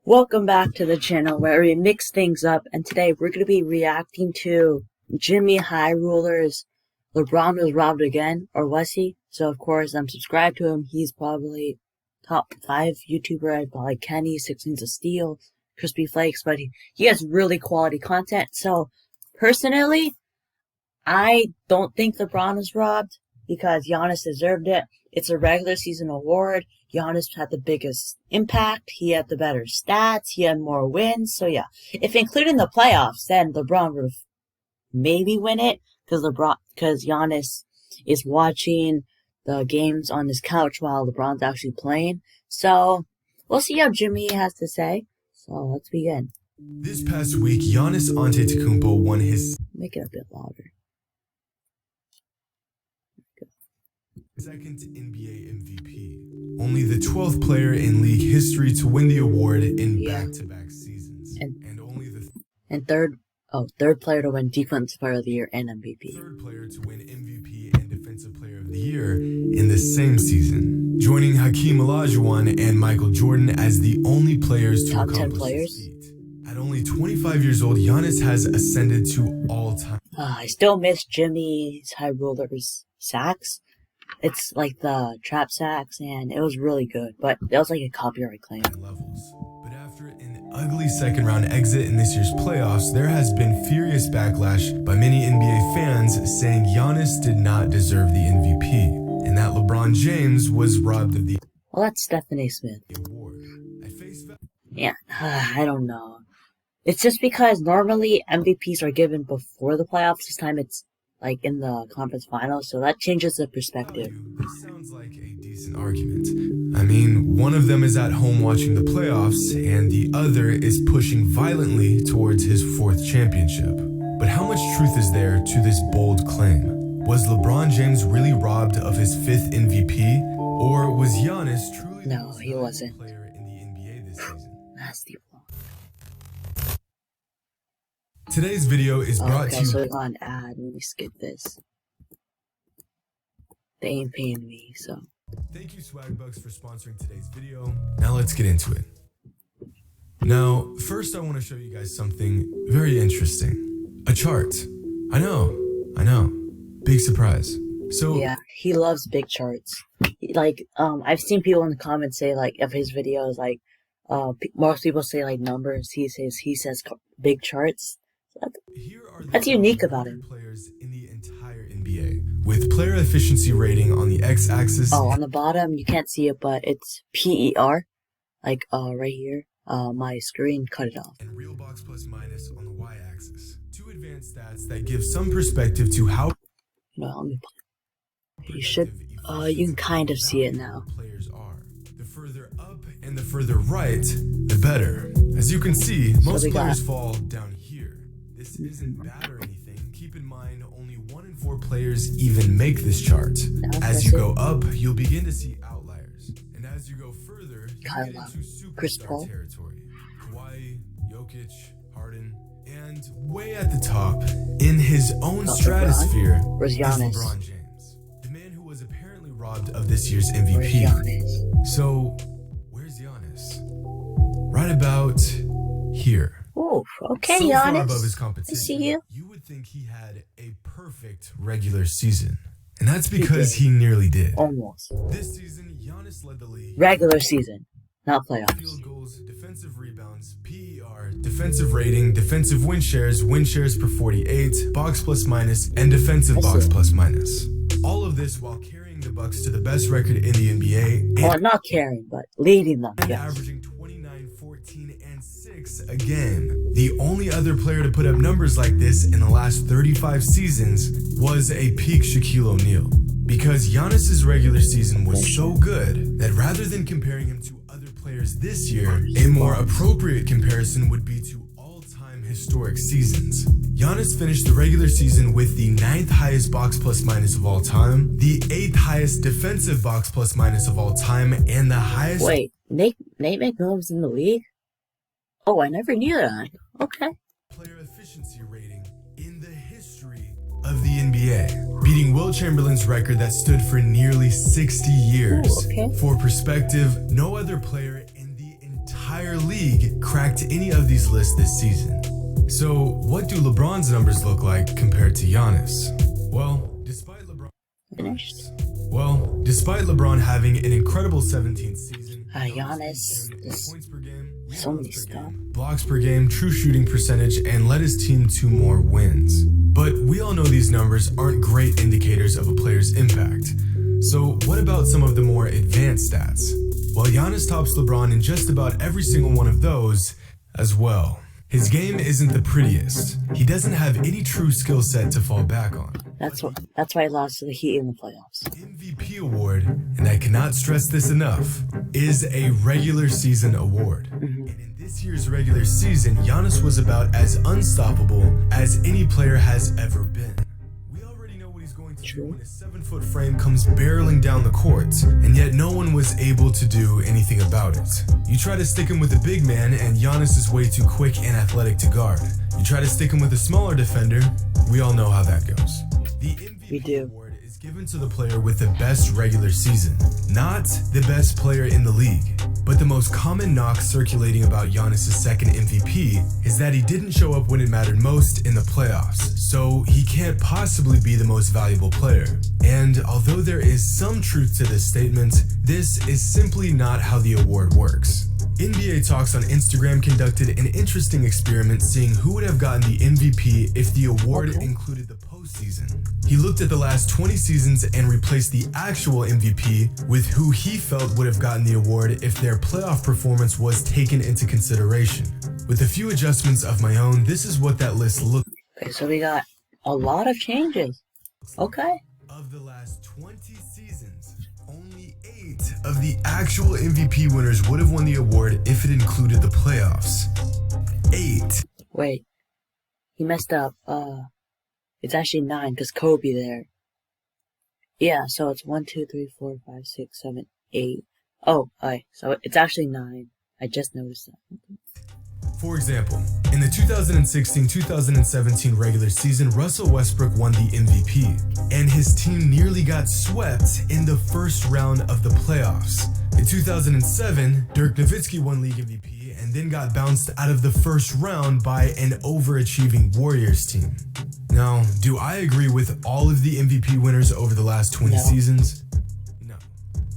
Welcome back to the channel where we mix things up, and today we're going to be reacting to JxmyHighrollers. LeBron was robbed again, or was he? So of course I'm subscribed to him. He's probably top 5 YouTuber. I'd probably Kenny, 16s of Steel, Crispy Flakes, but he has really quality content. So personally, I don't think LeBron was robbed because Giannis deserved it. It's a regular season award. Giannis had the biggest impact. He had the better stats. He had more wins. So yeah, if including the playoffs, then LeBron would have maybe win it because Giannis is watching the games on his couch while LeBron's actually playing. So we'll see how Jimmy has to say. So let's begin. This past week, Giannis Antetokounmpo won his Make it a bit louder. second NBA MVP. Only the 12th player in league history to win the award in back-to-back seasons. And third player to win Defensive Player of the Year and MVP. Third player to win MVP and Defensive Player of the Year in the same season, joining Hakeem Olajuwon and Michael Jordan as the only players to accomplish this feat. At only 25 years old, Giannis has ascended to all-time. I still miss JxmyHighrollers sacks. It's like the trap sacks, and it was really good, but that was like a copyright claim. Levels. But after an ugly second-round exit in this year's playoffs, there has been furious backlash by many NBA fans saying Giannis did not deserve the MVP, and that LeBron James was robbed of the Well, that's Stephanie Smith. award. Yeah, I don't know. It's just because normally MVPs are given before the playoffs. This time it's like in the conference finals, so that changes the perspective. This sounds like a decent argument. I mean, one of them is at home watching the playoffs, and the other is pushing violently towards his 4th championship. But how much truth is there to this bold claim? Was LeBron James really robbed of his 5th MVP, or was Giannis truly he wasn't. player in the NBA this season? Nasty. Today's video is brought to you. So we got an ad. Let me skip this. They ain't paying me, so. Thank you, Swagbucks, for sponsoring today's video. Now let's get into it. Now, first I want to show you guys something very interesting. A chart. I know. Big surprise. So yeah, he loves big charts. I've seen people in the comments say, like, of his videos, like, most people say, like, numbers. He says big charts. That's unique about him. Players in the entire NBA with player efficiency rating on the x-axis. Oh, on the bottom you can't see it, but it's PER, like right here. My screen cut it off. And real box plus minus on the y-axis. 2 advanced stats that give some perspective to how. No, let me. You should. You can kind of see it now. Players are. The further up and the further right, the better. As you can see, most players fall down here. This isn't bad or anything. Keep in mind, only 1 in 4 players even make this chart. As you go up, you'll begin to see outliers. And as you go further, you get into superstar territory. Kawhi, Jokic, Harden, and way at the top, in his own stratosphere, is LeBron James. The man who was apparently robbed of this year's MVP. So, where's Giannis? Right about here. Oh, okay, so Giannis. Far above his competition, I see you. You would think he had a perfect regular season. And that's because he nearly did. Almost. This season, Giannis led the league. Regular season, not playoffs. Field goals, defensive rebounds, PER, defensive rating, defensive win shares per 48, box plus minus, and defensive box plus minus. All of this while carrying the Bucks to the best record in the NBA. Well, not carrying, but leading them. And averaging 29, 14, and 6 again. The only other player to put up numbers like this in the last 35 seasons was a peak Shaquille O'Neal. Because Giannis's regular season was so good that rather than comparing him to other players this year, a more appropriate comparison would be to all-time historic seasons. Giannis finished the regular season with the 9th highest box plus minus of all time, the 8th highest defensive box plus minus of all time, and the highest... Wait, Nate McMillan's in the league? Oh, I never knew that. Okay. Player efficiency rating in the history of the NBA, beating Will Chamberlain's record that stood for nearly 60 years. Ooh, okay. For perspective, no other player in the entire entire league cracked any of these lists this season. So, what do LeBron's numbers look like compared to Giannis? Well, despite LeBron having an incredible 17th season, Giannis, points per game, so many stuff. blocks per game, true shooting percentage, and led his team to more wins. But we all know these numbers aren't great indicators of a player's impact. So what about some of the more advanced stats? Well, Giannis tops LeBron in just about every single one of those as well. His game isn't the prettiest. He doesn't have any true skill set to fall back on. That's why he lost to the Heat in the playoffs. MVP award, and I cannot stress this enough, is a regular season award. And in this year's regular season, Giannis was about as unstoppable as any player has ever been. We already know what he's going to do when his 7-foot frame comes barreling down the court, and yet no one was able to do anything about it. You try to stick him with a big man, and Giannis is way too quick and athletic to guard. You try to stick him with a smaller defender, we all know how that goes. The MVP award is given to the player with the best regular season, not the best player in the league. But the most common knock circulating about Giannis' second MVP is that he didn't show up when it mattered most in the playoffs, so he can't possibly be the most valuable player. And although there is some truth to this statement, this is simply not how the award works. NBA Talks on Instagram conducted an interesting experiment seeing who would have gotten the MVP if the award included the postseason. He looked at the last 20 seasons and replaced the actual MVP with who he felt would have gotten the award if their playoff performance was taken into consideration. With a few adjustments of my own, this is what that list looked like. Okay, so we got a lot of changes. Okay. Of the last 20 seasons, only 8 of the actual MVP winners would have won the award if it included the playoffs. 8. Wait. He messed up. It's actually 9 because Kobe there. Yeah, so it's 1, 2, 3, 4, 5, 6, 7, 8. Oh, alright. So it's actually 9. I just noticed that. For example, in the 2016-2017 regular season, Russell Westbrook won the MVP, and his team nearly got swept in the first round of the playoffs. In 2007, Dirk Nowitzki won league MVP and then got bounced out of the first round by an overachieving Warriors team. Now, do I agree with all of the MVP winners over the last 20 seasons? No.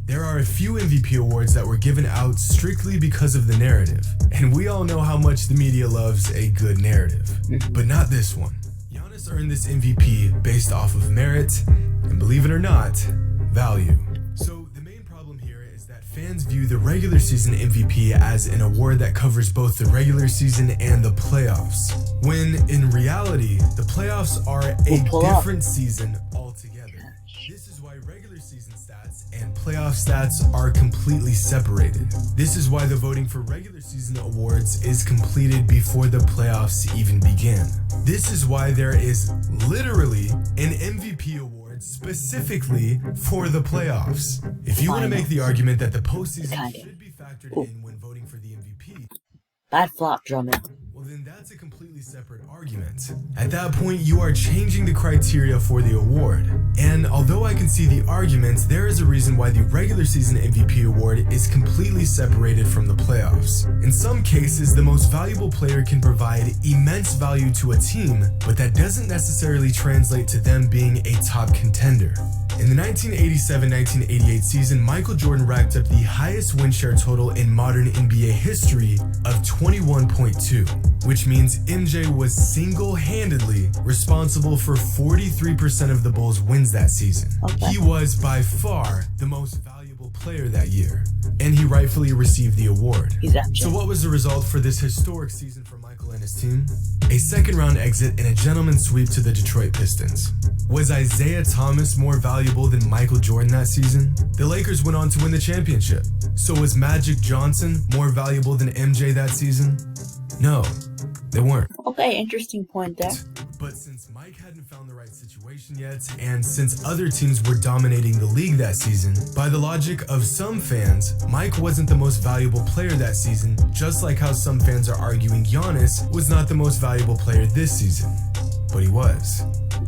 There are a few MVP awards that were given out strictly because of the narrative, and we all know how much the media loves a good narrative, but not this one. Giannis earned this MVP based off of merit, and believe it or not, value. So the main problem here is that fans view the regular season MVP as an award that covers both the regular season and the playoffs, when in reality, the playoffs are a different season altogether. This is why regular season stats and playoff stats are completely separated. This is why the voting for regular season awards is completed before the playoffs even begin. This is why there is literally an MVP award specifically for the playoffs. If you want to make the argument that the postseason should be factored in when voting for the MVP, bad flop drumming. well then that's a completely separate argument. At that point, you are changing the criteria for the award. And although I can see the argument, there is a reason why the regular season MVP award is completely separated from the playoffs. In some cases, the most valuable player can provide immense value to a team, but that doesn't necessarily translate to them being a top contender. In the 1987-1988 season, Michael Jordan racked up the highest win share total in modern NBA history of 21.2, which means MJ was single-handedly responsible for 43% of the Bulls' wins that season. He was by far the most valuable player that year, and he rightfully received the award. So what was the result for this historic season for Michael and his team? A second-round exit and a gentleman's sweep to the Detroit Pistons. Was Isaiah Thomas more valuable than Michael Jordan that season? The Lakers went on to win the championship. So was Magic Johnson more valuable than MJ that season? No, they weren't. Okay, interesting point there. But since Mike hadn't found the right situation yet, and since other teams were dominating the league that season, by the logic of some fans, Mike wasn't the most valuable player that season, just like how some fans are arguing Giannis was not the most valuable player this season. But he was.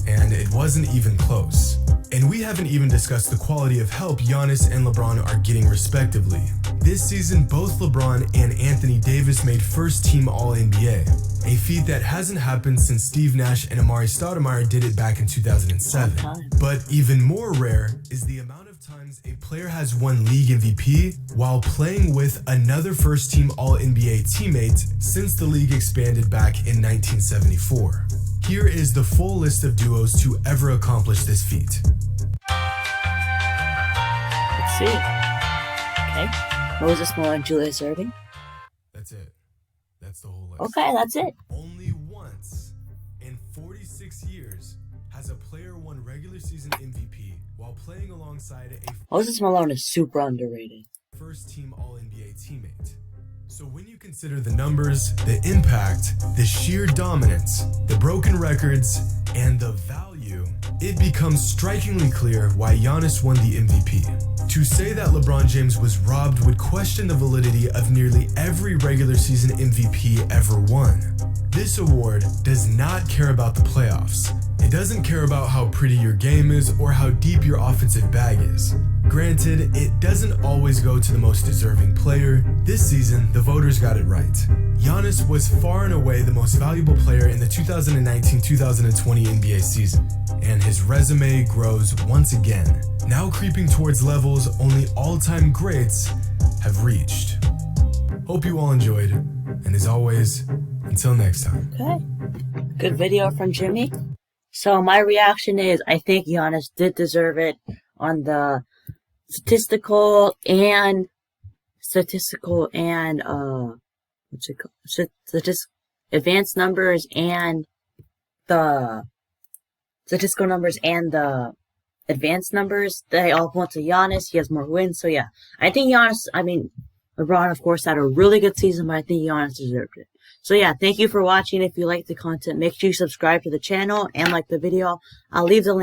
And it wasn't even close. And we haven't even discussed the quality of help Giannis and LeBron are getting respectively. This season, both LeBron and Anthony Davis made first-team All-NBA, a feat that hasn't happened since Steve Nash and Amari Stoudemire did it back in 2007. But even more rare is the amount of times a player has won league MVP while playing with another first-team All-NBA teammate since the league expanded back in 1974. Here is the full list of duos to ever accomplish this feat. Let's see. Okay. Moses Malone, Julius Erving. That's it. That's the whole list. Okay, that's it. Only once in 46 years has a player won regular season MVP while playing alongside a Moses Malone is super underrated. first-team All-NBA teammate. So when you consider the numbers, the impact, the sheer dominance, the broken records, and the value, it becomes strikingly clear why Giannis won the MVP. To say that LeBron James was robbed would question the validity of nearly every regular season MVP ever won. This award does not care about the playoffs. It doesn't care about how pretty your game is or how deep your offensive bag is. Granted, it doesn't always go to the most deserving player. This season, the voters got it right. Giannis was far and away the most valuable player in the 2019-2020 NBA season, and his resume grows once again, now creeping towards levels only all-time greats have reached. Hope you all enjoyed, and as always, until next time. Okay. Good video from Jimmy. So my reaction is, I think Giannis did deserve it on the statistical and what's it called? Advanced numbers and the statistical numbers and the advanced numbers. They all point to Giannis. He has more wins. So yeah, I think LeBron, of course, had a really good season, but I think Giannis deserved it. So yeah, thank you for watching. If you like the content, make sure you subscribe to the channel and like the video. I'll leave the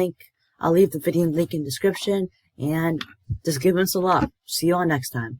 video link in the description, and just give us a love. See you all next time.